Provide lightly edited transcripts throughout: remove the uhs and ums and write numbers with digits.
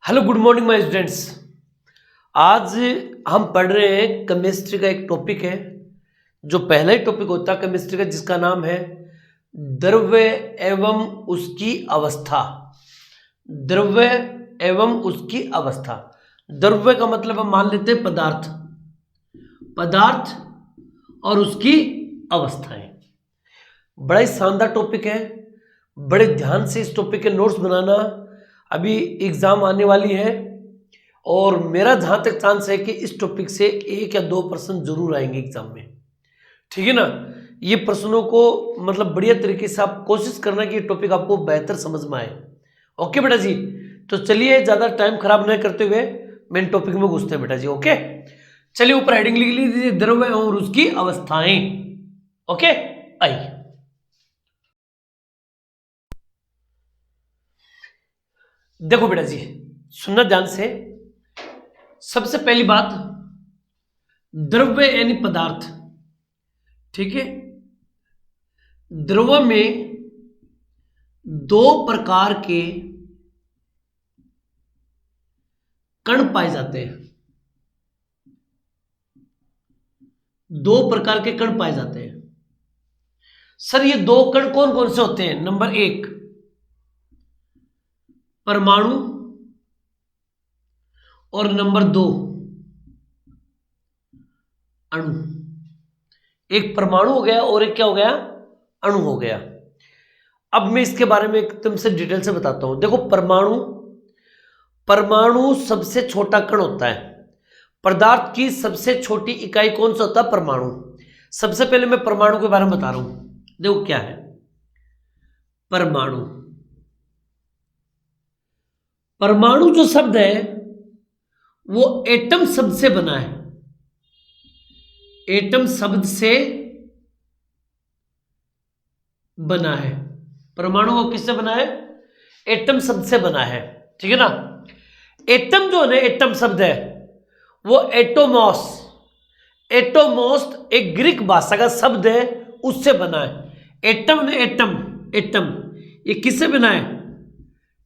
Hello good morning my students. आज हम पढ़ रहे हैं केमिस्ट्री का एक टॉपिक है जो पहला ही टॉपिक होता है केमिस्ट्री का, जिसका नाम है द्रव्य एवं उसकी अवस्था। द्रव्य एवं उसकी अवस्था। द्रव्य का मतलब हम मान लेते हैं पदार्थ, पदार्थ और उसकी अवस्थाएं। बड़ा ही शानदार टॉपिक है, बड़े ध्यान से इस टॉपिक के नोट्स बनाना। अभी एग्जाम आने वाली है और मेरा जहां तक चांस है कि इस टॉपिक से 1 या 2 प्रश्न जरूर आएंगे एग्जाम में, ठीक है ना। ये प्रश्नों को मतलब बढ़िया तरीके से आप कोशिश करना कि ये टॉपिक आपको बेहतर समझ में आए। ओके बेटा जी, तो चलिए ज्यादा टाइम खराब नहीं करते हुए मेन टॉपिक में घुसते हैं बेटा जी। ओके चलिए, ऊपर हेडिंग लिख लीजिए, द्रव्य और उसकी अवस्थाएं। ओके आइए, देखो बेटा जी, सुनना ध्यान से। सबसे पहली बात, द्रव्य यानी पदार्थ, ठीक है। द्रव्य में 2 प्रकार के कण पाए जाते हैं। 2 प्रकार के कण पाए जाते हैं। सर ये 2 कण कौन कौन से होते हैं? नंबर 1 परमाणु और नंबर 2 अणु। एक परमाणु हो गया और एक क्या हो गया? अणु हो गया। अब मैं इसके बारे में एकदम से डिटेल से बताता हूं। देखो, परमाणु, परमाणु सबसे छोटा कण होता है। पदार्थ की सबसे छोटी इकाई कौन सा होता है? परमाणु। सबसे पहले मैं परमाणु के बारे में बता रहा हूं। देखो क्या है परमाणु। परमाणु जो शब्द है वो एटम शब्द से बना है। एटम शब्द से बना है। परमाणु को किससे बना है? एटम शब्द से बना है, ठीक है ना। एटम जो है, एटम शब्द है वो एटोमॉस, एटोमॉस एक ग्रीक भाषा का शब्द है, उससे बना है। एटम ने एटम, एटम ये किससे बना है?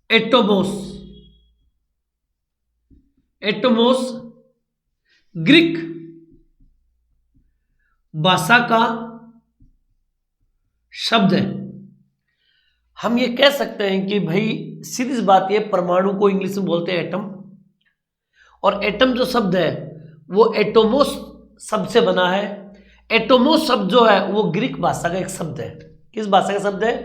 एटोमॉस। एटोमॉस ग्रीक भाषा का शब्द है। हम ये कह सकते हैं कि भाई सीधी सी बात ये, परमाणु को इंग्लिश में बोलते हैं एटम, और एटम जो शब्द है वो एटोमोस शब्द से बना है। एटोमोस शब्द जो है वो ग्रीक भाषा का एक शब्द है। किस भाषा का शब्द है?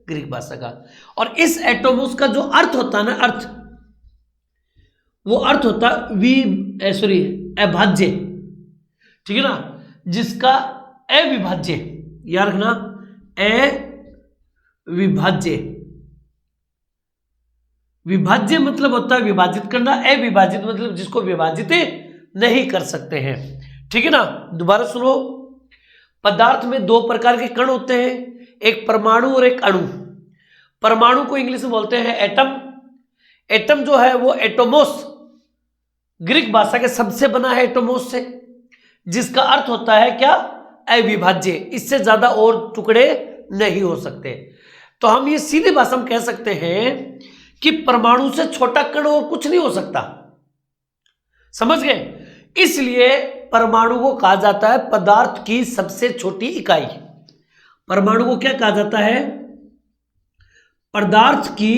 ग्रीक भाषा का। और इस एटोमोस का जो अर्थ होता है ना, अर्थ, वो अर्थ होता है अभाज्य, ठीक है ना। जिसका अविभाज्य, याद रखना, अविभाज्य। विभाज्य मतलब होता है विभाजित करना, अविभाजित मतलब जिसको विभाजित नहीं कर सकते हैं, ठीक है ना। दोबारा सुनो, पदार्थ में 2 प्रकार के कण होते हैं, एक परमाणु और एक अणु। परमाणु को इंग्लिश में बोलते हैं एटम। एटम जो है वो एटोमोस ग्रीक भाषा के शब्द से बना है, एटोमोस से, जिसका अर्थ होता है क्या? अविभाज्य। इससे ज्यादा और टुकड़े नहीं हो सकते। तो हम ये सीधे भाषा में कह सकते हैं कि परमाणु से छोटा कण और कुछ नहीं हो सकता। समझ गए? इसलिए परमाणु को कहा जाता है पदार्थ की सबसे छोटी इकाई। परमाणु को क्या कहा जाता है? पदार्थ की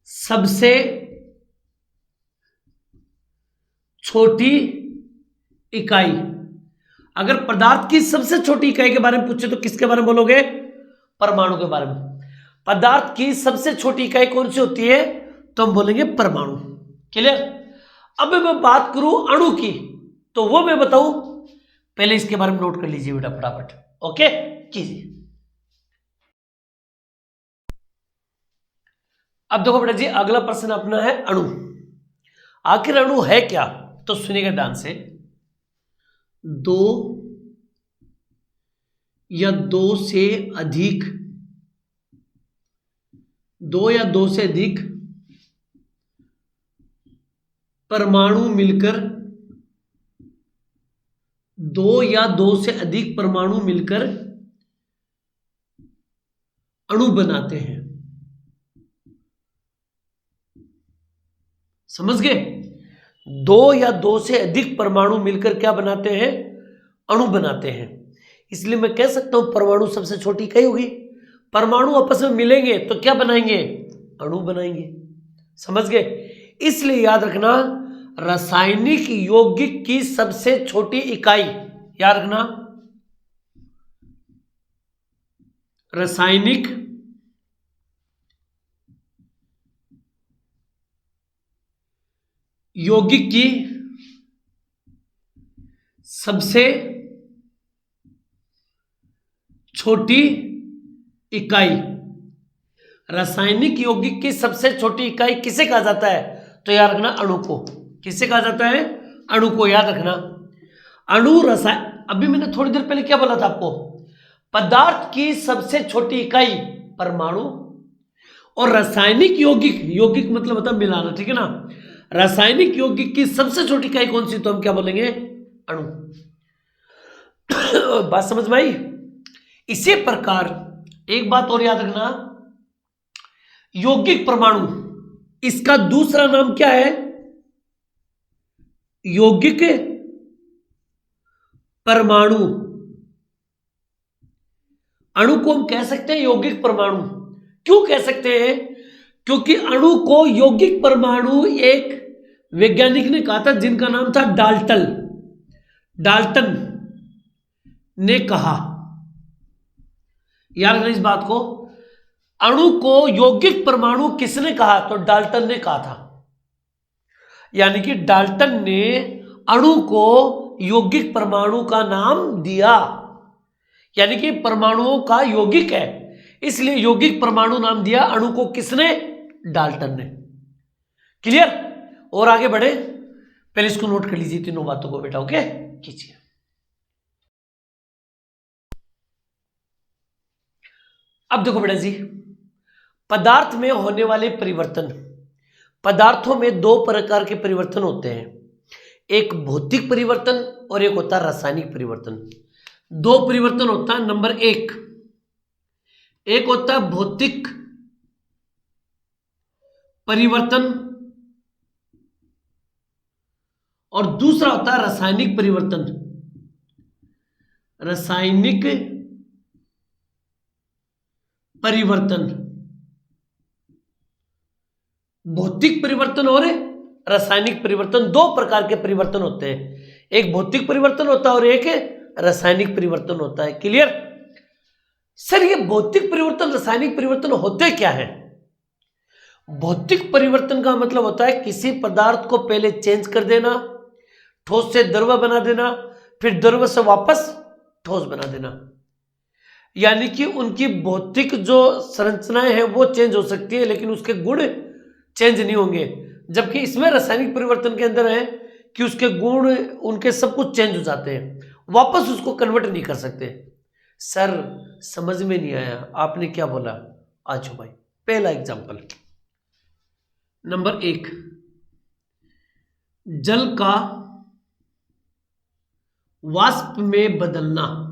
सबसे छोटी इकाई। अगर पदार्थ की सबसे छोटी इकाई के बारे में पूछे तो किसके बारे में बोलोगे? परमाणु के बारे में। पदार्थ की सबसे छोटी इकाई कौन सी होती है? तो हम बोलेंगे परमाणु। क्लियर? अब मैं बात करूं अणु की, तो वो मैं बताऊं, पहले इसके बारे में नोट कर लीजिए बेटा फटाफट। ओके कीजिए। अब देखो बेटा जी, अगला प्रश्न अपना है अणु। आखिर अणु है क्या? तो सुनिएगा ध्यान से। 2 या 2 से अधिक, 2 या 2 से अधिक परमाणु मिलकर, 2 या 2 से अधिक परमाणु मिलकर अणु बनाते हैं। समझ गए? दो या दो से अधिक परमाणु मिलकर क्या बनाते हैं? अणु बनाते हैं। इसलिए मैं कह सकता हूं परमाणु सबसे छोटी इकाई होगी। परमाणु आपस में मिलेंगे तो क्या बनाएंगे? अणु बनाएंगे। समझ गए? इसलिए याद रखना, रासायनिक यौगिक की सबसे छोटी इकाई, याद रखना, रासायनिक यौगिक की सबसे छोटी इकाई, रासायनिक यौगिक की सबसे छोटी इकाई किसे कहा जाता है? तो याद रखना, अणु को। किसे कहा जाता है? अणु को। याद रखना, अणु अभी मैंने थोड़ी देर पहले क्या बोला था आपको? पदार्थ की सबसे छोटी इकाई परमाणु, और रासायनिक यौगिक, यौगिक मतलब होता है मिलाना, ठीक है ना? रासायनिक यौगिक की सबसे छोटी इकाई कौन सी? तो हम क्या बोलेंगे? अणु। बात समझ में आई? इसी प्रकार एक बात और याद रखना, यौगिक परमाणु, इसका दूसरा नाम क्या है? यौगिक परमाणु। अणु को हम कह सकते हैं यौगिक परमाणु। क्यों कह सकते हैं? क्योंकि अणु को यौगिक परमाणु एक वैज्ञानिक ने कहा था जिनका नाम था डाल्टन। डाल्टन ने कहा, याद रखना इस बात को, अणु को यौगिक परमाणु किसने कहा? तो डाल्टन ने कहा था। यानी कि डाल्टन ने अणु को यौगिक परमाणु का नाम दिया, यानी कि परमाणुओं का यौगिक है, इसलिए यौगिक परमाणु नाम दिया अणु को। किसने? डाल्टन ने। क्लियर? और आगे बढ़े, पहले इसको नोट कर लीजिए तीनों बातों को बेटा। ओके, कीजिए। अब देखो बेटा जी, पदार्थ में होने वाले परिवर्तन, पदार्थों में दो प्रकार के परिवर्तन होते हैं, एक भौतिक परिवर्तन और एक होता है रासायनिक परिवर्तन। दो परिवर्तन होता है। नंबर एक होता है भौतिक परिवर्तन और दूसरा होता है रासायनिक परिवर्तन। रासायनिक परिवर्तन, भौतिक परिवर्तन और रासायनिक परिवर्तन, दो प्रकार के परिवर्तन होते हैं। एक भौतिक परिवर्तन होता है और एक रासायनिक परिवर्तन होता है। क्लियर? सर ये भौतिक परिवर्तन रासायनिक परिवर्तन होते क्या है? भौतिक परिवर्तन का मतलब होता है किसी पदार्थ को पहले चेंज कर देना, ठोस से द्रव बना देना, फिर द्रव से वापस ठोस बना देना। यानी कि उनकी भौतिक जो संरचनाएं हैं वो चेंज हो सकती है लेकिन उसके गुण चेंज नहीं होंगे। जबकि इसमें रासायनिक परिवर्तन के अंदर है कि उसके गुण, उनके सब कुछ चेंज हो जाते हैं, वापस उसको कन्वर्ट नहीं कर सकते। सर समझ में नहीं आया, आपने क्या बोला? आज भाई पहला एग्जांपल, नंबर 1, जल का वाष्प में बदलना,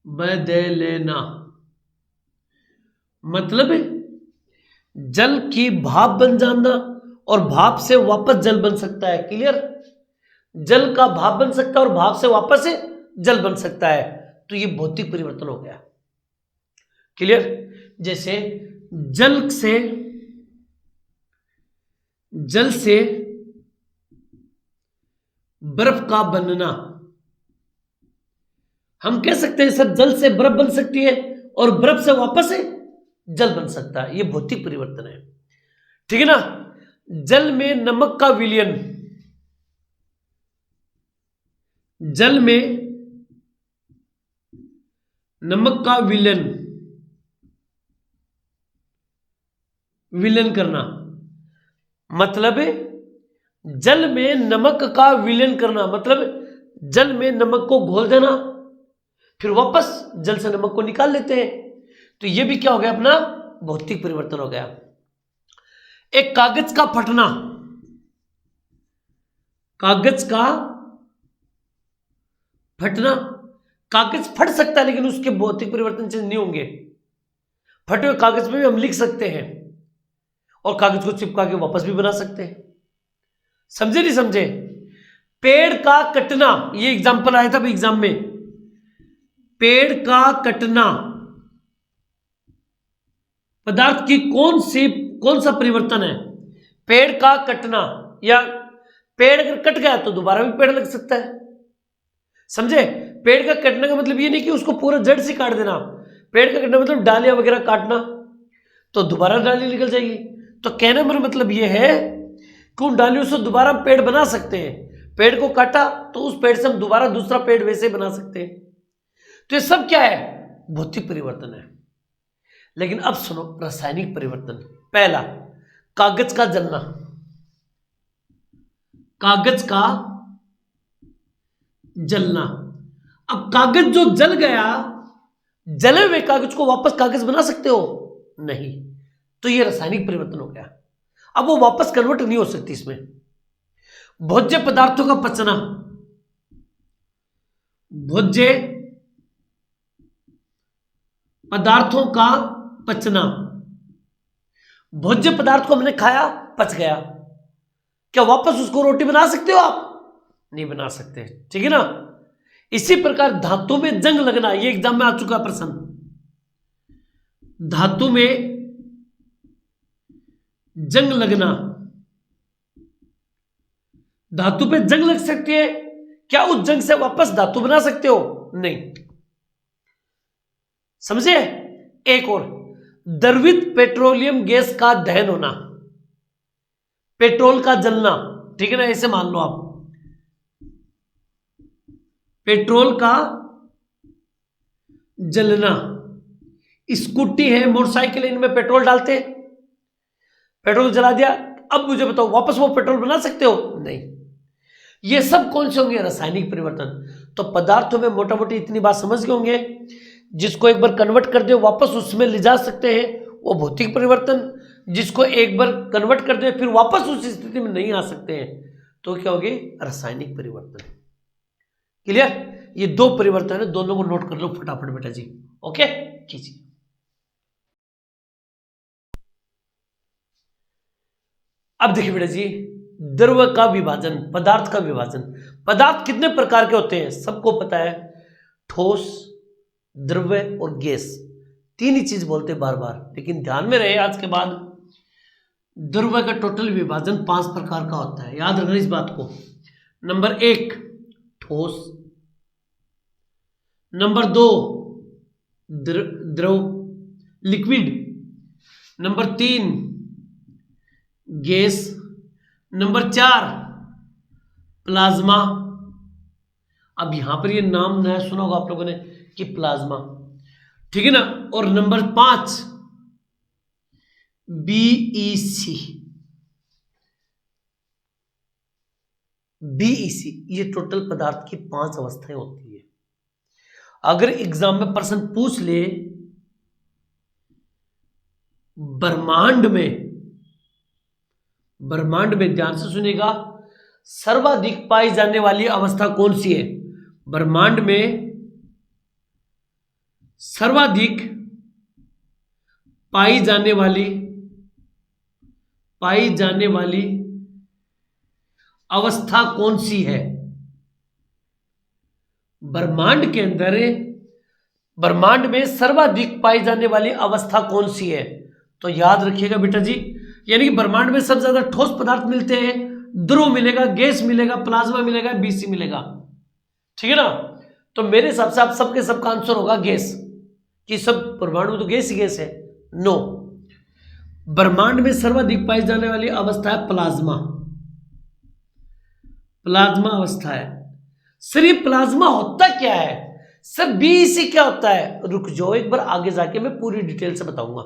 बदलना मतलब जल की भाप बन जाना और भाप से वापस जल बन सकता है। क्लियर? जल का भाप बन सकता है और भाप से वापस जल बन सकता है, तो ये भौतिक परिवर्तन हो गया। क्लियर? जैसे जल से बर्फ का बनना, हम कह सकते हैं सर जल से बर्फ बन सकती है और बर्फ से वापस जल बन सकता है, ये भौतिक परिवर्तन है। ठीक है ना? जल में नमक का विलयन, जल में नमक का विलयन करना मतलब जल में नमक का विलयन करना मतलब जल में नमक को घोल देना, फिर वापस जल से नमक को निकाल लेते हैं, तो ये भी क्या हो गया? अपना भौतिक परिवर्तन हो गया। एक कागज का फटना, कागज का फटना, कागज फट सकता है लेकिन उसके भौतिक परिवर्तन चेंज नहीं होंगे। फटे हुए कागज पे भी हम लिख सकते हैं और कागज को चिपका के वापस भी बना सकते हैं। समझे नहीं समझे? पेड़ का कटना, ये एग्जांपल आया था अभी एग्जाम में। पेड़ का कटना पदार्थ की कौन सा परिवर्तन है? पेड़ का कटना, या पेड़ अगर कट गया तो दोबारा भी पेड़ लग सकता है। समझे? पेड़ का कटने का मतलब ये नहीं कि उसको पूरा जड़ से काट देना। पेड़ का कटना मतलब डालियां वगैरह काटना, तो दोबारा डाली निकल जाएगी। तो कहने का मतलब ये है कि उन डालियों से दोबारा पेड़ बना सकते हैं। पेड़ को काटा तो उस पेड़ से हम दोबारा दूसरा पेड़ वैसे बना सकते हैं। तो ये सब क्या है? भौतिक परिवर्तन है। लेकिन अब सुनो रासायनिक परिवर्तन। पहला, कागज का जलना। कागज का जलना। अब कागज जो जल गया, जले हुए कागज को वापस कागज बना सकते हो? नहीं। तो ये रासायनिक परिवर्तन हो गया। अब वो वापस कन्वर्ट नहीं हो सकती इसमें। भोज्य पदार्थों का पचना। भोज्य पदार्थों का पचना। भोज्य पदार्थ को हमने खाया, पच गया, क्या वापस उसको रोटी बना सकते हो आप? नहीं बना सकते। ठीक है ना? इसी प्रकार धातु में जंग लगना, ये एग्जाम में आ चुका प्रश्न। धातु में जंग लगना। धातु पे जंग लग सकती है, क्या उस जंग से वापस धातु बना सकते हो? नहीं। समझे? एक और, द्रवित पेट्रोलियम गैस का दहन होना। पेट्रोल का जलना, ठीक है ना? ऐसे मान लो आप, पेट्रोल का जलना। स्कूटी है, मोटरसाइकिल, इनमें पेट्रोल डालते, पेट्रोल जला दिया, अब मुझे बताओ वापस वो पेट्रोल बना सकते हो? नहीं। ये सब कौन से होंगे? रासायनिक परिवर्तन। तो पदार्थों में मोटा मोटी इतनी बात समझ गए होंगे। जिसको एक बार कन्वर्ट कर दो वापस उसमें ले जा सकते हैं, वो भौतिक परिवर्तन। जिसको एक बार कन्वर्ट कर दो फिर वापस उस स्थिति में नहीं आ सकते हैं, तो क्या होगी? रासायनिक परिवर्तन। क्लियर? ये दो परिवर्तन है, दोनों को नोट कर लो फटाफट बेटा जी। ओके, कीजिए। अब देखिए बेटा जी, द्रव्य का विभाजन, पदार्थ का विभाजन। पदार्थ कितने प्रकार के होते हैं? सबको पता है, ठोस, द्रव्य और गैस। तीन ही चीज बोलते हैं बार बार, लेकिन ध्यान में रहे आज के बाद, द्रव्य का टोटल विभाजन 5 प्रकार का होता है। याद रखना इस बात को। नंबर 1 ठोस, नंबर 2 द्रव liquid, number 3 gas, number 4 plasma. अब यहां पर ये नाम नया सुना होगा आप लोगों ने कि प्लाज्मा, ठीक है ना? और नंबर 5 बीईसी। बीईसी ये टोटल पदार्थ की 5 अवस्थाएं होती है। अगर एग्जाम में प्रश्न पूछ ले ब्रह्मांड में ध्यान से सुनेगा, सर्वाधिक पाई जाने वाली अवस्था कौन सी है? ब्रह्मांड में सर्वाधिक पाई जाने वाली अवस्था कौन सी है? ब्रह्मांड के अंदर ब्रह्मांड में सर्वाधिक पाई जाने वाली अवस्था कौन सी है? तो याद रखिएगा बेटा जी, यानी कि ब्रह्मांड में सबसे ज्यादा ठोस पदार्थ मिलते हैं, द्रव मिलेगा, गैस मिलेगा, प्लाज्मा मिलेगा, बीसी मिलेगा, ठीक है ना? तो मेरे हिसाब से आप सबके सबका आंसर होगा गैस, कि सब ब्रह्मांड में तो गैस ही गैस है। नो, ब्रह्मांड में सर्वाधिक पाई जाने वाली अवस्था है प्लाज्मा अवस्था है। सर ये प्लाज्मा होता क्या है? सर बीईसी क्या होता है? रुक जाओ, एक बार आगे जाके मैं पूरी डिटेल से बताऊंगा।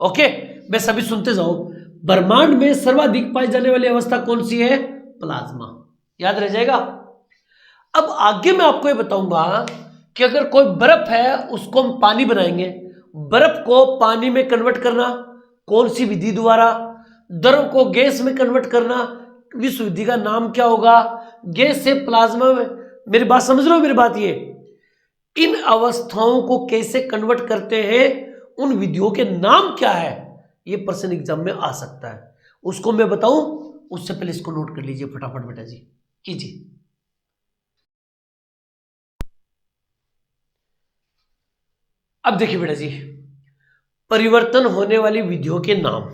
ओके, मैं सभी सुनते जाओ। ब्रह्मांड में सर्वाधिक पाई जाने वाली अवस्था कौन सी है? प्लाज्मा। याद रह जाएगा। अब आगे मैं आपको ये बताऊंगा कि अगर कोई बर्फ है उसको हम पानी बनाएंगे, बर्फ को पानी में कन्वर्ट करना कौन सी विधि द्वारा? द्रव को गैस में कन्वर्ट करना, इस विधि का नाम क्या होगा? गैस से प्लाज्मा में। मेरी बात समझ रहे हो? मेरी बात ये, इन अवस्थाओं को कैसे कन्वर्ट करते हैं, उन विधियों के नाम क्या है, ये प्रश्न एग्जाम में आ सकता है, उसको मैं बताऊं उससे पहले इसको नोट कर लीजिए फटाफट बेटा जी, कीजिए। अब देखिए बेटा जी, परिवर्तन होने वाली विधियों के नाम।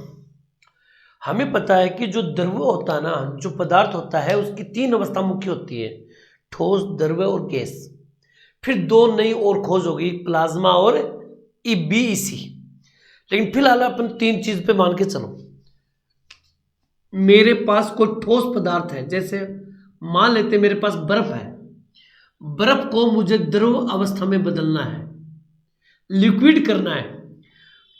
हमें पता है कि जो द्रव्य होता है ना, जो पदार्थ होता है, उसकी 3 अवस्था मुख्य होती है, ठोस, द्रव्य और गैस। फिर 2 नई और खोज होगी, प्लाज्मा और ईबीसी। लेकिन फिलहाल अपन 3 चीज पे मान के चलो। मेरे पास कोई ठोस पदार्थ है, जैसे मान लेते मेरे पास बर्फ है, बर्फ को मुझे द्रव अवस्था में बदलना है, लिक्विड करना है।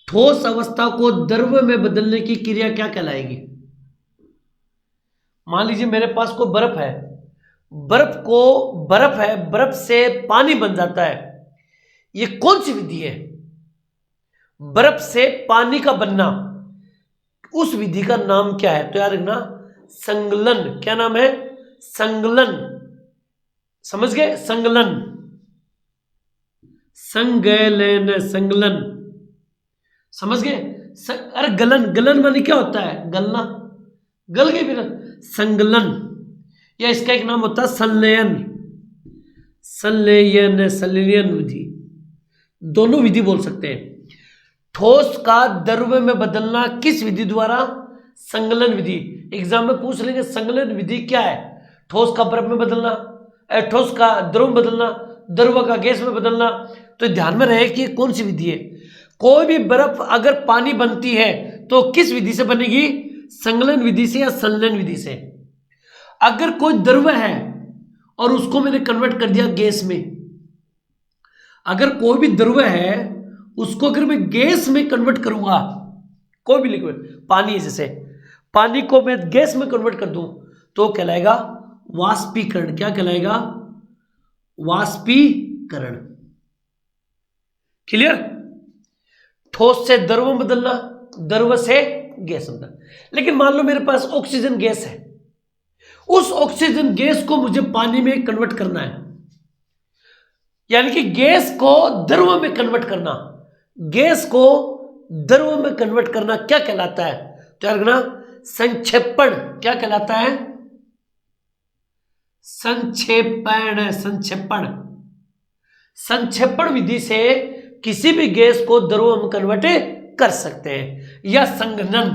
ठोस अवस्था को द्रव में बदलने की क्रिया क्या कहलाएगी? मान लीजिए मेरे पास कोई बर्फ है, बर्फ से पानी बन जाता है। ये कौन सी विधि है? बर्फ से पानी का बनना, उस विधि का नाम क्या है? तो याद रखना, संगलन। क्या नाम है? संगलन। समझ गए? संगलन, संगलन, संगलन। समझ गए? अरे गलन, गलन माने क्या होता है? गलना, गल गए फिर। संगलन, या इसका एक नाम होता है संलयन। संलयन, संलयन विधि, दोनों विधि बोल सकते हैं। ठोस का द्रव्य में बदलना किस विधि द्वारा? संगलन विधि। एग्जाम में पूछ लेंगे संगलन विधि क्या है? ठोस का बर्फ में बदलना, ठोस का द्रव में बदलना, द्रव का गैस में बदलना। तो ध्यान में रहे कि कौन सी विधि है। कोई भी बर्फ अगर पानी बनती है तो किस विधि से बनेगी? संगलन विधि से या संलयन विधि से। अगर कोई द्रव्य है और उसको मैंने कन्वर्ट कर दिया गैस में, अगर कोई भी द्रव्य है उसको अगर मैं गैस में कन्वर्ट करूंगा, कोई भी लिक्विड, पानी है जैसे, पानी को मैं गैस में कन्वर्ट कर दूं तो कहलाएगा वाष्पीकरण। क्या कहलाएगा? वाष्पीकरण। क्लियर? ठोस से द्रव में बदलना, द्रव से गैस में बदलना। लेकिन मान लो मेरे पास ऑक्सीजन गैस है, उस ऑक्सीजन गैस को मुझे पानी में कन्वर्ट करना है, यानी कि गैस को द्रव में कन्वर्ट करना। गैस को द्रव में कन्वर्ट करना क्या कहलाता है? तो याद रखना, संक्षेपण। क्या कहलाता है? संक्षेपण, संक्षेपण। संक्षेपण विधि से किसी भी गैस को द्रव में कन्वर्ट कर सकते हैं। या संघनन,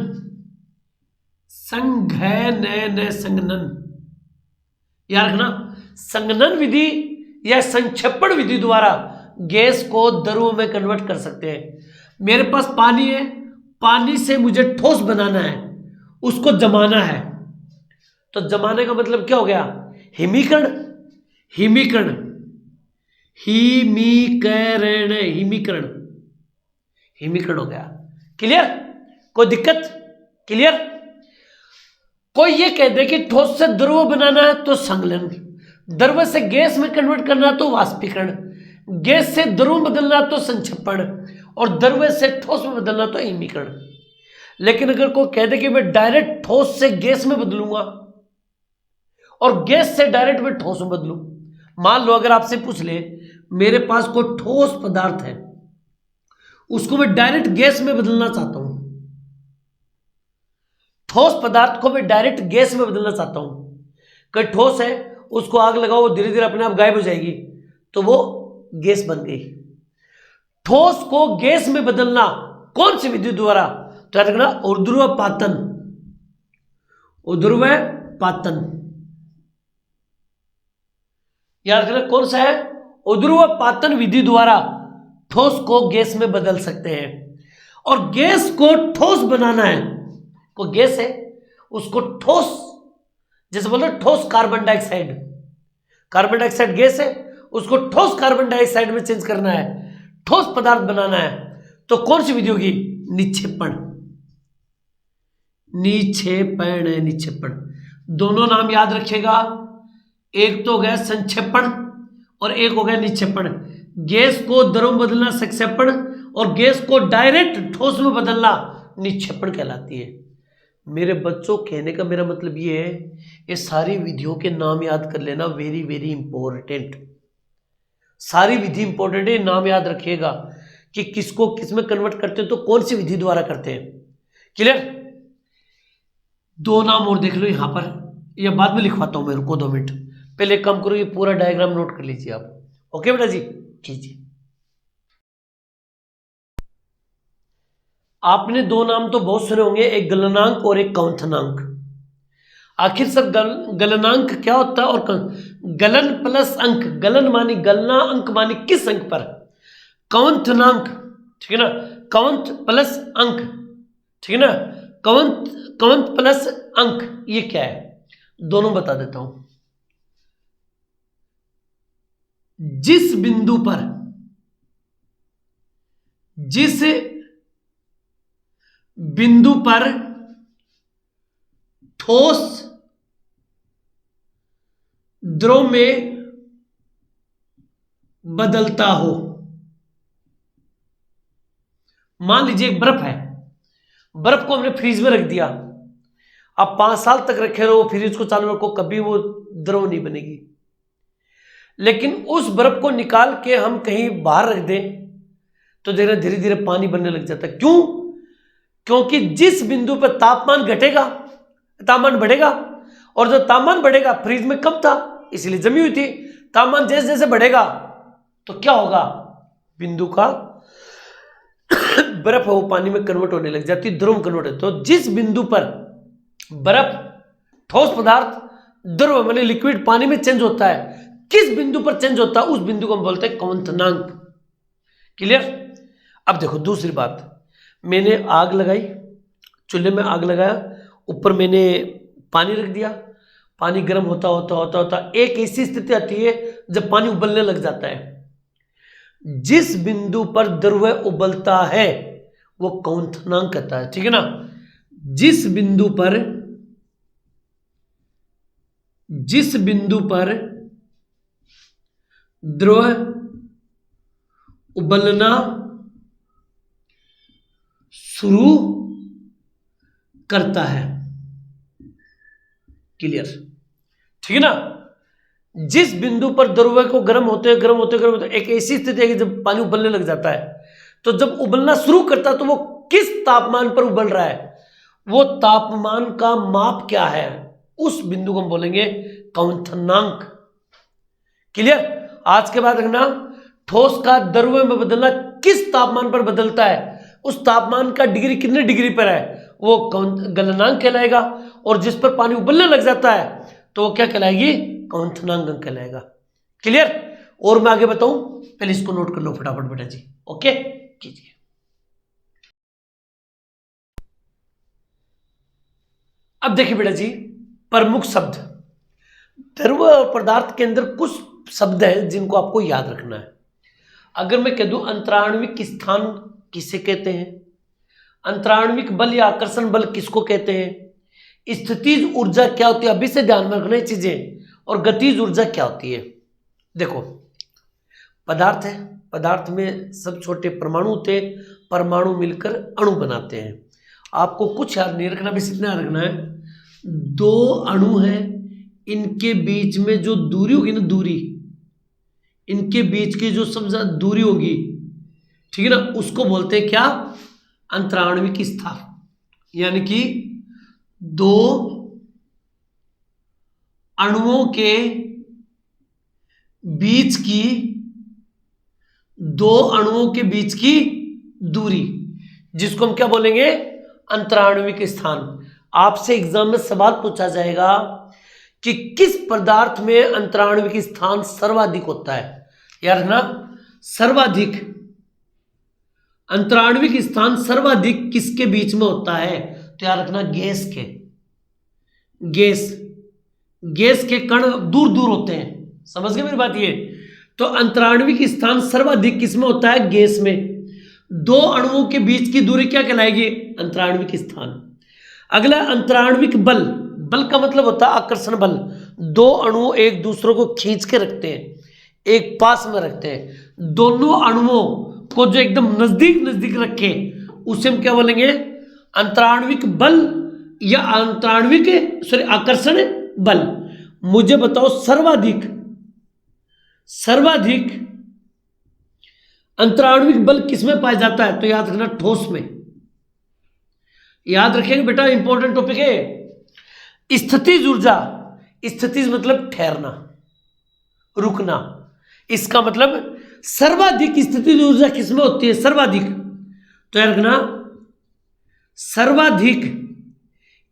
संघनन, संघनन। याद रखना, संघनन विधि या संक्षेपण विधि द्वारा गैस को द्रव में कन्वर्ट कर सकते हैं। मेरे पास पानी है, पानी से मुझे ठोस बनाना है, उसको जमाना है। तो जमाने का मतलब क्या हो गया? हिमीकरण, हिमीकरण, हिमीकरण, हिमीकरण, हिमीकरण हो गया। क्लियर? कोई दिक्कत? क्लियर? कोई ये कह दे कि ठोस से द्रव बनाना है तो संलयन, द्रव से गैस में कन्वर्ट करना तो वाष्पीकरण, गैस से द्रव में बदलना तो संक्षेपण, और द्रव से ठोस में बदलना तो हिमीकरण। लेकिन अगर कोई कह दे कि मैं डायरेक्ट ठोस से गैस में बदलूंगा और गैस से डायरेक्ट मैं ठोस में बदलूं, मान लो अगर आपसे पूछ ले मेरे पास कोई ठोस पदार्थ है, उसको मैं डायरेक्ट गैस में बदलना चाहता हूं, ठोस पदार्थ को मैं डायरेक्ट गैस में बदलना चाहता हूं। कोई ठोस है, उसको आग लगाओ, वो धीरे धीरे अपने आप गायब हो जाएगी, तो वो गैस बन गई। ठोस को गैस में बदलना कौन सी विधि द्वारा? तो याद रखना, ऊर्ध्वपातन, ऊर्ध्वपातन। याद रखना कौन सा है? ऊर्ध्वपातन विधि द्वारा ठोस को गैस में बदल सकते हैं। और गैस को ठोस बनाना है, कोई गैस है उसको ठोस, जैसे बोलते ठोस carbon dioxide, carbon dioxide gas है, उसको ठोस कार्बन डाइऑक्साइड में चेंज करना है, ठोस पदार्थ बनाना है, तो कौन सी विधि होगी? निक्षेपण, निक्षेपण, निक्षेपण। दोनों नाम याद रखिएगा, एक तो हो गया संक्षेपण और एक हो गया निक्षेपण। गैस को द्रव में बदलना संक्षेपण, और गैस को डायरेक्ट ठोस में बदलना निक्षेपण कहलाती है। मेरे बच्चों, कहने का मेरा मतलब ये है, ये सारी विधियों के नाम याद कर लेना, वेरी वेरी इंपॉर्टेंट। सारी विधि इंपॉर्टेंट है, नाम याद रखिएगा कि किसको किस में कन्वर्ट करते हैं तो कौन सी विधि द्वारा करते हैं। क्लियर? दो नाम और देख लो यहां पर, या बाद में लिखवाता हूं मैं, रुको 2 मिनट, पहले एक काम करो, ये पूरा डायग्राम नोट कर लीजिए आप। ओके बेटा जी, कीजिए। आपने दो नाम तो बहुत सुने होंगे, एक गलनांक और एक कौंथनांक। आखिर सर गलनांक क्या होता है? और गलन प्लस अंक, गलन मानी गलना, अंक मानी किस अंक पर, कौंथनांक, ठीक है ना, कौंथ प्लस अंक, ठीक है ना, कौंथ प्लस अंक, ये क्या है? दोनों बता देता हूं। जिस बिंदु पर ठोस द्रव में बदलता हो, मान लीजिए एक बर्फ है, बर्फ को हमने फ्रीज में रख दिया, आप 5 साल तक रखे रहो, फ्रीज को चालू रखो, कभी वो द्रव नहीं बनेगी। लेकिन उस बर्फ को निकाल के हम कहीं बाहर रख दें तो देखना धीरे धीरे पानी बनने लग जाता है। क्यों? क्योंकि जिस बिंदु पर तापमान घटेगा, तापमान बढ़ेगा, और जो तापमान बढ़ेगा फ्रीज में कम था इसलिए जमी हुई थी, तापमान जैसे जैसे बढ़ेगा तो क्या होगा, बिंदु का बर्फ है वो पानी में कन्वर्ट होने लग जाती है, द्रव में कन्वर्ट होती है। तो जिस बिंदु पर बर्फ ठोस पदार्थ द्रव माने लिक्विड पानी में चेंज होता है, किस बिंदु पर चेंज होता है उस बिंदु को हम बोलते हैं कौंथनांक। क्लियर? अब देखो दूसरी बात, मैंने आग लगाई, चूल्हे में आग लगाया, ऊपर मैंने पानी रख दिया, पानी गर्म होता होता होता होता एक ऐसी स्थिति आती है जब पानी उबलने लग जाता है। जिस बिंदु पर द्रव उबलता है वो कौंथनांक कहता है, ठीक है ना। जिस बिंदु पर द्रव उबलना शुरू करता है, क्लियर, ठीक है ना। जिस बिंदु पर द्रव को गर्म होते एक ऐसी स्थिति है कि जब पानी उबलने लग जाता है, तो जब उबलना शुरू करता है तो वो किस तापमान पर उबल रहा है, वो तापमान का माप क्या है, उस बिंदु को हम बोलेंगे कौंथनांक। क्लियर? आज के बाद रखना, ठोस का द्रव में बदलना किस तापमान पर बदलता है, उस तापमान का डिग्री कितने डिग्री पर है वो गलनांक कहलाएगा, और जिस पर पानी उबलने लग जाता है तो वो क्या कहलाएगी, कौंथनांक कहलाएगा। क्लियर? और मैं आगे बताऊं, पहले इसको नोट कर लो फटाफट बेटा जी। ओके, कीजिए। अब देखिए बेटा जी, प्रमुख शब्द, द्रव और पदार्थ के अंदर कुछ शब्द हैं जिनको आपको याद रखना है। अगर मैं कह दूं अंतराण्विक स्थान किसे कहते हैं, अंतराण्विक बल या आकर्षण बल किसको कहते हैं, स्थितिज ऊर्जा क्या होती है, अभी से ध्यान में रखना चीजें, और गतिज ऊर्जा क्या होती है। देखो पदार्थ है, पदार्थ में सब छोटे परमाणु होते हैं, परमाणु मिलकर अणु बनाते हैं। आपको कुछ याद नहीं रखना, बस इतना याद रखना है, दो अणु हैं, इनके बीच में जो दूरी होगी ना, दूरी, इनके बीच की जो सबसे ज्यादा दूरी होगी, ठीक है ना, उसको बोलते हैं क्या, अंतराण्विक स्थान। यानी कि दो अणुओं के बीच की दूरी, जिसको हम क्या बोलेंगे, अंतराण्विक स्थान। आपसे एग्जाम में सवाल पूछा जाएगा कि किस पदार्थ में अंतराण्विक स्थान सर्वाधिक होता है, यार ना, सर्वाधिक अंतराण्विक स्थान सर्वाधिक किसके बीच में होता है, तो याद रखना गैस के, गैस के कण दूर दूर होते हैं, समझ गए मेरी बात ये। तो अंतराण्विक स्थान सर्वाधिक किसमें होता है, गैस में। दो अणुओं के बीच की दूरी क्या कहलाएगी, अंतराण्विक स्थान। अगला अंतराण्विक बल, बल का मतलब होता है आकर्षण बल, दो अणु एक दूसरे को खींच के रखते हैं, एक पास में रखते हैं, दोनों अणुओं को जो एकदम नजदीक नजदीक रखे उसे हम क्या बोलेंगे, अंतराण्विक बल या आकर्षण बल। मुझे बताओ सर्वाधिक अंतराण्विक बल किसमें पाया जाता है, तो याद रखना ठोस में, याद रखिएगा बेटा, इंपॉर्टेंट टॉपिक है। स्थितिज ऊर्जा, स्थितिज मतलब ठहरना, रुकना। इसका मतलब सर्वाधिक स्थितिज ऊर्जा किसमें होती है? सर्वाधिक। तो याद रखना, सर्वाधिक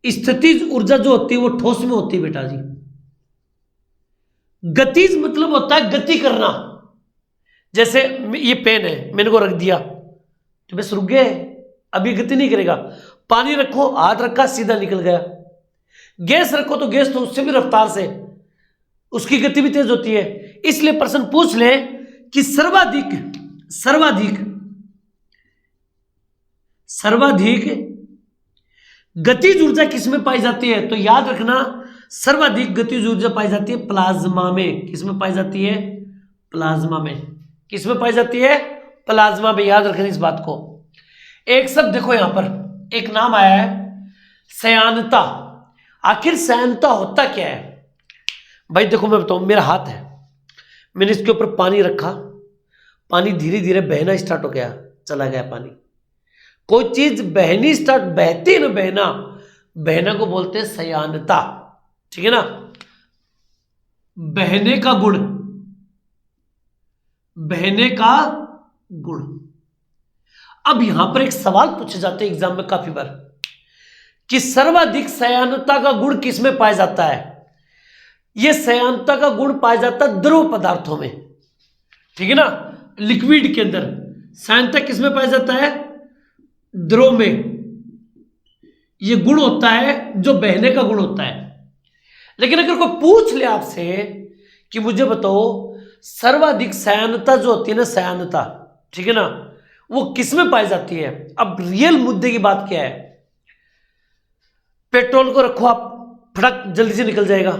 स्थितिज ऊर्जा जो होती है वो ठोस में होती है बेटा जी। गतिज मतलब होता है गति करना। जैसे ये पेन है, मैंने को रख दिया तो बस रुक गए, अभी गति नहीं करेगा। पानी रखो, हाथ रखा, सीधा निकल गया। गैस रखो तो गैस तो उससे भी रफ्तार से, उसकी गति भी तेज होती है। इसलिए प्रश्न पूछ ले कि सर्वाधिक सर्वाधिक सर्वाधिक गतिज ऊर्जा किसमें पाई जाती है? तो याद रखना, सर्वाधिक गतिज ऊर्जा पाई जाती है प्लाज्मा में। किसमें पाई जाती है? प्लाज्मा में। किसमें पाई जाती है? प्लाज्मा में। याद रखना इस बात को। एक शब्द देखो यहां पर, एक नाम आया है सयानता। आखिर सयानता होता क्या है भाई? देखो मैं बताऊं, मेरा हाथ है, मैंने इसके ऊपर पानी रखा, पानी धीरे धीरे बहना स्टार्ट हो गया, चला गया पानी। कोई चीज बहनी स्टार्ट, बहती ना, बहना, बहना को बोलते हैं सयानता। ठीक है ना? बहने का गुण, बहने का गुण। अब यहां पर एक सवाल पूछे जाते हैं एग्जाम में काफी बार कि सर्वाधिक सयानता का गुण किसमें पाया जाता है? यह सयानता का गुण पाया जाता है द्रव पदार्थों में। ठीक है ना? लिक्विड के अंदर सयानता किसमें पाया जाता है? द्रव में। यह गुण होता है जो बहने का गुण होता है। लेकिन अगर कोई पूछ ले आपसे कि मुझे बताओ सर्वाधिक सयानता जो होती है ना, सयानता, ठीक है ना, वो किसमें पाई जाती है? अब रियल मुद्दे की बात क्या है? पेट्रोल को रखो आप, फटक जल्दी से निकल जाएगा।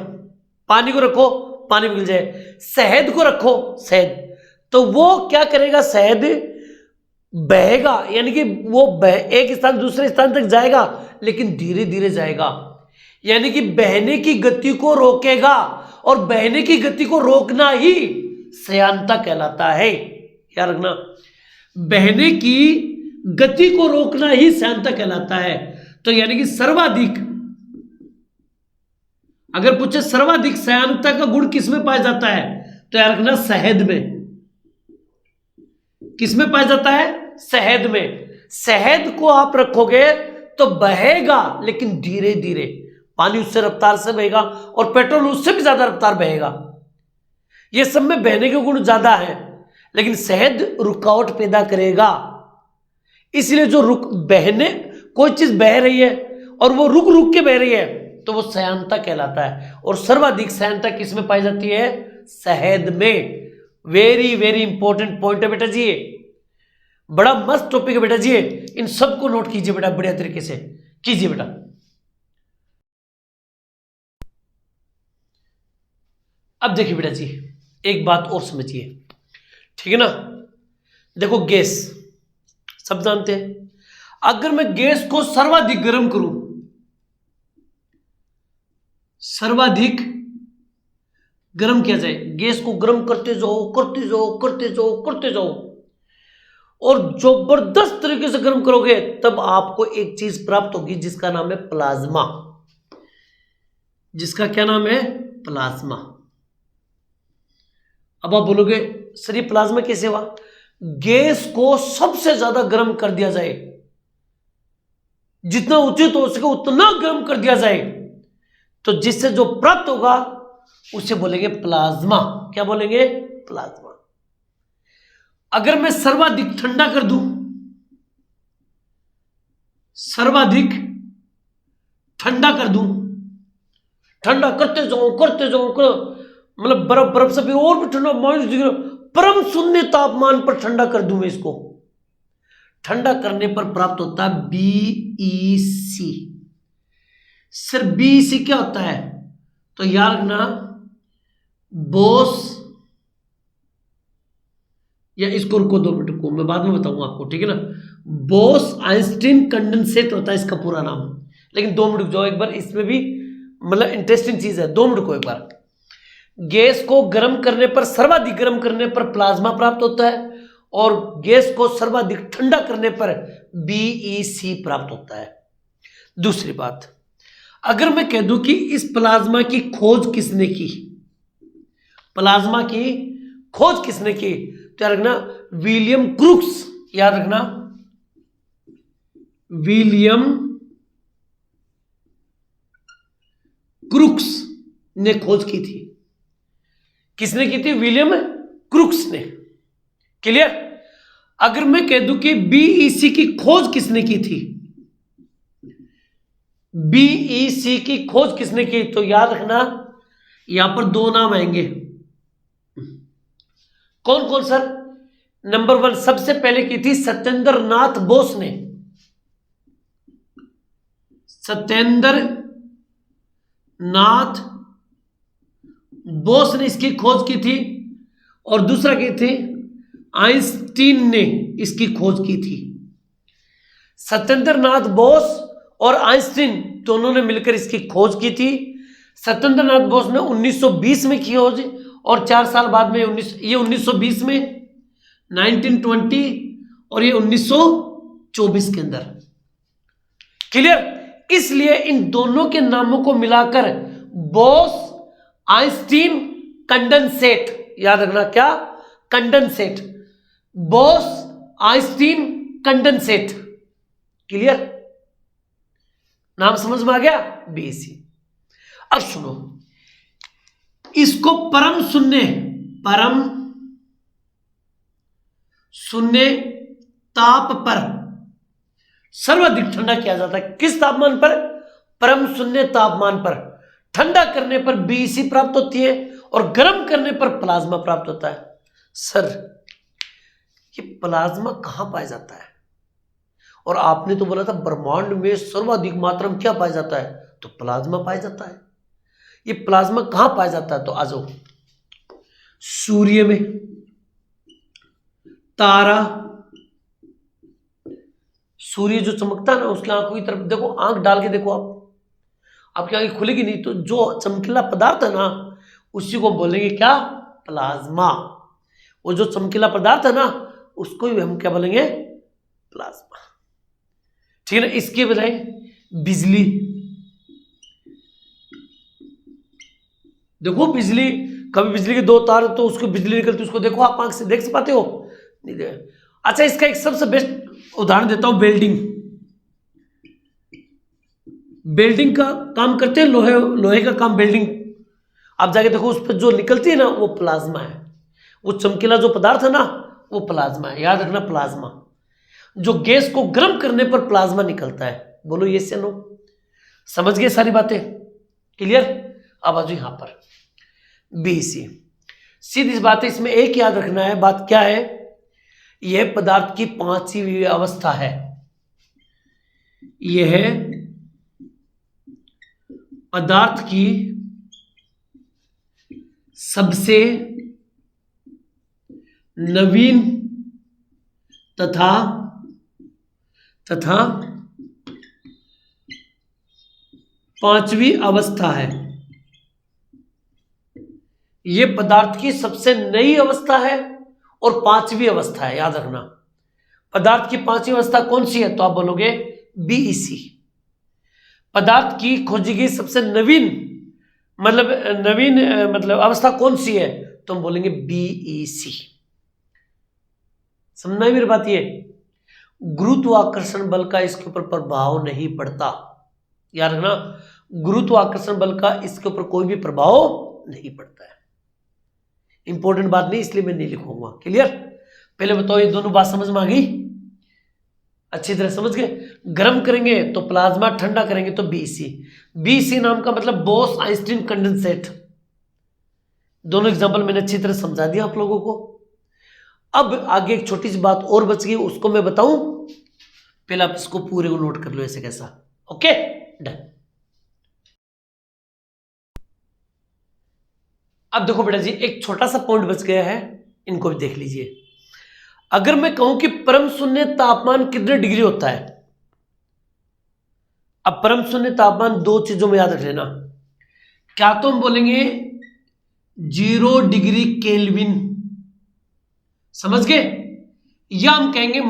पानी को रखो, पानी निकल जाए। शहद को रखो, शहद, तो वो क्या करेगा? शहद बहेगा, यानी कि वो एक स्थान दूसरे स्थान तक जाएगा, लेकिन धीरे धीरे जाएगा। यानी कि बहने की गति को रोकेगा, और बहने की गति को रोकना ही सयानता कहलाता है। याद रखना, बहने की गति को रोकना ही सयानता कहलाता है। तो यानी कि सर्वाधिक, अगर पूछे सर्वाधिक सयानता का गुण किसमें पाया जाता है, तो याद रखना शहद में। किसमें पाया जाता है? शहद में। शहद को आप रखोगे तो बहेगा, लेकिन धीरे धीरे। पानी उससे रफ्तार से बहेगा और पेट्रोल उससे भी ज्यादा रफ्तार बहेगा। ये सब में बहने के गुण ज्यादा है, लेकिन शहद रुकावट पैदा करेगा। इसलिए जो बहने, कोई चीज बह रही है और वो रुक रुक के बह रही है, तो वो सयानता कहलाता है। और सर्वाधिक सयानता किसमें पाई जाती है? शहद में। वेरी वेरी इंपॉर्टेंट पॉइंट है बेटा जी, बड़ा मस्त टॉपिक है बेटा जी। इन सबको नोट कीजिए बेटा, बढ़िया तरीके से कीजिए बेटा। अब देखिए बेटा जी, एक बात और समझिए, ठीक है ना? देखो गैस सब जानते हैं, अगर मैं गैस को सर्वाधिक गर्म करूं, सर्वाधिक गर्म किया जाए, गैस को गर्म करते जाओ करते जाओ करते जाओ करते जाओ, और जबरदस्त तरीके से गर्म करोगे, तब आपको एक चीज प्राप्त होगी जिसका नाम है प्लाज्मा। जिसका क्या नाम है? प्लाज्मा। अब आप बोलोगे सर ये प्लाज्मा कैसे हुआ? गैस को सबसे ज्यादा गर्म कर दिया जाए, जितना उचित हो सके उतना गर्म कर दिया जाए, तो जिससे जो प्राप्त होगा उसे बोलेंगे प्लाज्मा। क्या बोलेंगे? प्लाज्मा। अगर मैं सर्वाधिक ठंडा कर दूं, सर्वाधिक ठंडा कर दूं, ठंडा करते जाओ मतलब बर्फ बर्फ से फिर और भी ठंडा, -डिग्री परम शून्य तापमान पर ठंडा कर दूं मैं इसको, ठंडा करने पर प्राप्त होता है BEC। सर BEC क्या होता है? तो याद रखना, बोस, या इसको रुको 2 मिनट को, मैं बाद में बताऊंगा आपको, ठीक है ना? बोस आइंस्टीन कंडेंसेट होता है इसका पूरा नाम। लेकिन 2 मिनट जाओ एक बार, इसमें भी मतलब इंटरेस्टिंग चीज है। 2 मिनट को एक बार, गैस को गर्म करने पर, सर्वाधिक गर्म करने पर प्लाज्मा प्राप्त होता है, और गैस को सर्वाधिक ठंडा करने पर BEC प्राप्त होता है। दूसरी बात, अगर मैं कह दूं कि इस प्लाज्मा की खोज किसने की, प्लाज्मा की खोज किसने की, तो याद रखना विलियम क्रूक्स, याद रखना विलियम क्रूक्स ने खोज की थी। किसने की थी? विलियम क्रूक्स ने। क्लियर? अगर मैं कह दूं कि बीईसी की खोज किसने की थी, बीईसी की खोज किसने की, तो याद रखना यहां पर दो नाम आएंगे। कौन कौन सर? नंबर 1 सबसे पहले की थी सत्येंद्र नाथ बोस ने, सत्येंद्र नाथ बोस ने इसकी खोज की थी, और दूसरा की थी आइंस्टीन ने इसकी खोज की थी। सत्येंद्र नाथ बोस और आइंस्टीन दोनों ने मिलकर इसकी खोज की थी। सत्येंद्र नाथ बोस ने 1920 में की खोज, और 4 साल बाद में 1920 में, 1920 और ये 1924 के अंदर। क्लियर? इसलिए इन दोनों के नामों को मिलाकर बोस आइंस्टीन कंडेंसेट, याद रखना क्या? Condensate, Bose Einstein condensate. Clear? नाम समझ में आ गया? बीएसी। अब सुनो, इसको परम शून्य ताप पर सर्वाधिक ठंडा किया जाता है। किस तापमान पर? परम शून्य तापमान पर ठंडा करने पर बीईसी प्राप्त होती है, और गर्म करने पर प्लाज्मा प्राप्त होता है। सर ये प्लाज्मा कहां पाया जाता है? और आपने तो बोला था ब्रह्मांड में सर्वाधिक मात्रा में क्या पाया जाता है, तो प्लाज्मा पाया जाता है। ये प्लाज्मा कहां पाया जाता है? तो आ जाओ, सूर्य में, तारा, सूर्य जो चमकता है ना उसकी आंखों की तरफ देखो, आंख डाल के देखो, आपकी आंखें खुलेगी नहीं, तो जो चमकीला पदार्थ है ना उसी को बोलेंगे क्या? प्लाज्मा। वो जो चमकीला पदार्थ है ना उसको ही हम क्या बोलेंगे? प्लाज्मा। ठीक है ना? इसके बजाय बिजली, देखो बिजली, कभी बिजली के दो तार तो उसको बिजली निकलती, उसको देखो, आप आंख से देख पाते हो? नहीं देख। अच्छा, इसका एक सबसे बेस्ट उदाहरण देता हूं, वेल्डिंग। वेल्डिंग का काम करते हैं, लोहे का काम वेल्डिंग। आप जाके देखो उस पर जो निकलती है ना वो प्लाज्मा है। वो चमकीला जो पदार्थ है ना वो प्लाज्मा है। याद रखना, प्लाज्मा। जो गैस को गर्म करने पर प्लाज्मा निकलता है। बोलो ये से नो? समझ गए सारी बातें? क्लियर? अब आज यहां पर बीसी सीधी बात है, इसमें एक याद रखना है। बात क्या है? यह पदार्थ की पांचवी अवस्था है। यह पदार्थ की सबसे नवीन तथा पांचवी अवस्था है। यह पदार्थ की सबसे नई अवस्था है और पांचवी अवस्था है। याद रखना, पदार्थ की पांचवी अवस्था कौन सी है? तो आप बोलोगे बीईसी। पदार्थ की खोजी गई सबसे नवीन मतलब अवस्था कौन सी है? तो हम बोलेंगे बीईसी। समझना है मेरी बात? ये गुरुत्वाकर्षण बल का इसके ऊपर प्रभाव नहीं पड़ता। याद रखना, गुरुत्वाकर्षण बल का इसके ऊपर कोई भी प्रभाव नहीं पड़ता है। इंपॉर्टेंट बात नहीं, इसलिए मैं नहीं लिखूंगा। क्लियर? पहले बताओ, ये दोनों बात समझ में आ गई? अच्छी तरह समझ गए? गर्म करेंगे तो प्लाज्मा, ठंडा करेंगे तो बीसी। बीसी नाम का मतलब बोस आइंस्टीन कंडेंसेट। दोनों एग्जांपल मैंने अच्छी तरह समझा दिया आप लोगों को। अब आगे एक छोटी सी बात और बच गई, उसको मैं बताऊं। पहले आप इसको पूरे को नोट कर लो, ऐसे कैसा? Okay, done. अब देखो बेटा जी, एक छोटा सा पॉइंट बच गया है, इनको भी देख लीजिए। अगर मैं कहूं कि परम शून्य तापमान कितने डिग्री होता है? अब परम शून्य तापमान दो चीजों में याद रख लेना। क्या तो हम बोलेंगे 0 डिग्री केल्विन, समझ गए? या हम कहेंगे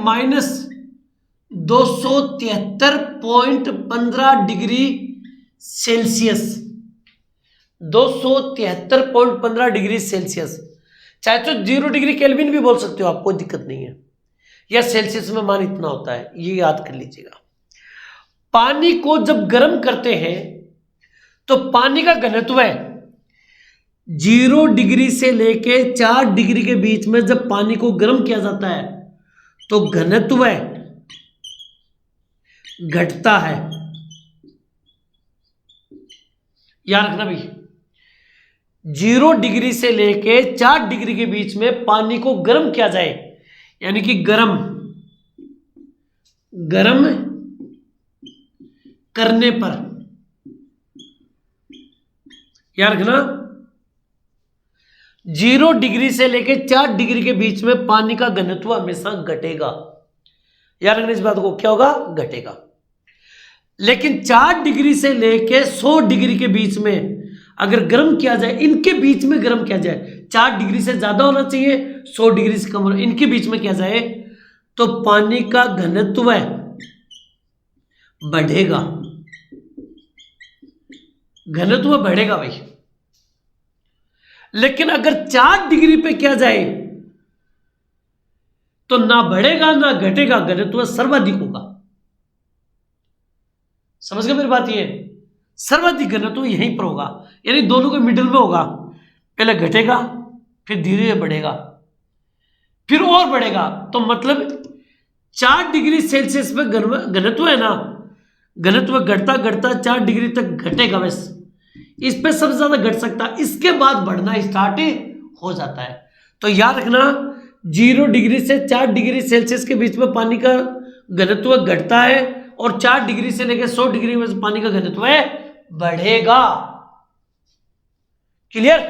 273.15 डिग्री सेल्सियस, 273.15 डिग्री सेल्सियस। चाहे तो 0 डिग्री केल्विन भी बोल सकते हो आप, कोई दिक्कत नहीं है, या सेल्सियस में मान इतना होता है, ये याद कर लीजिएगा। पानी को जब गर्म करते हैं तो पानी का घनत्व है 0 डिग्री से लेके 4 डिग्री के बीच में जब पानी को गर्म किया जाता है तो घनत्व घटता है। याद रखना भाई, 0 डिग्री से लेके 4 डिग्री के बीच में पानी को गर्म किया जाए, यानी कि गर्म करने पर, याद रखना 0 डिग्री से लेके 4 डिग्री के बीच में पानी का घनत्व हमेशा घटेगा। याद रखना इस बात को, क्या होगा? घटेगा। लेकिन 4 डिग्री से लेके 100 डिग्री के बीच में अगर गर्म किया जाए, इनके बीच में गर्म किया जाए, 4 डिग्री से ज्यादा होना चाहिए, 100 डिग्री से कम होना, इनके बीच में किया जाए तो पानी का घनत्व बढ़ेगा, घनत्व बढ़ेगा भाई। लेकिन अगर 4 डिग्री पे किया जाए तो ना बढ़ेगा ना घटेगा, घनत्व सर्वाधिक होगा। समझ गए मेरी बात? ये सर्वाधिक घनत्व यहीं पर होगा, यानी दोनों के मिडिल में होगा। पहले घटेगा, फिर धीरे धीरे बढ़ेगा, फिर और बढ़ेगा। तो मतलब 4 डिग्री सेल्सियस पे घनत्व है ना, घनत्व घटता घटता 4 डिग्री तक घटेगा, बस इस पे सबसे ज्यादा घट सकता है, इसके बाद बढ़ना स्टार्ट हो जाता है। तो याद रखना 0 डिग्री से 4 डिग्री सेल्सियस के बीच में पानी का घनत्व घटता है और 4 डिग्री से लेकर 100 डिग्री में पानी का घनत्व बढ़ेगा। क्लियर?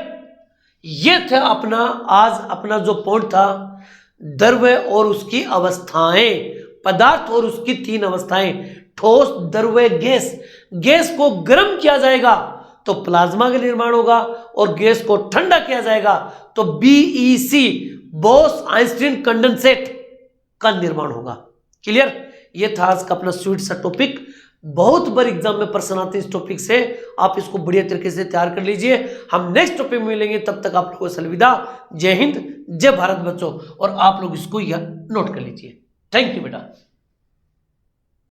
ये था अपना आज अपना जो पॉइंट था, द्रव और उसकी अवस्थाएं, पदार्थ और उसकी 3 अवस्थाएं, ठोस, द्रव, गैस। गैस को गर्म किया जाएगा तो प्लाज्मा का निर्माण होगा और गैस को ठंडा किया जाएगा तो BEC, बोस आइंस्टीन कंडेंसेट का निर्माण होगा। क्लियर? ये था आज का अपना स्वीट सा टॉपिक। बहुत बार एग्जाम में प्रश्न आते हैं इस टॉपिक से, आप इसको बढ़िया तरीके से तैयार कर लीजिए। हम नेक्स्ट टॉपिक में मिलेंगे, तब तक आप लोगों से अलविदा। जय हिंद, जय भारत बच्चों। और आप लोग इसको नोट कर लीजिए। थैंक यू बेटा।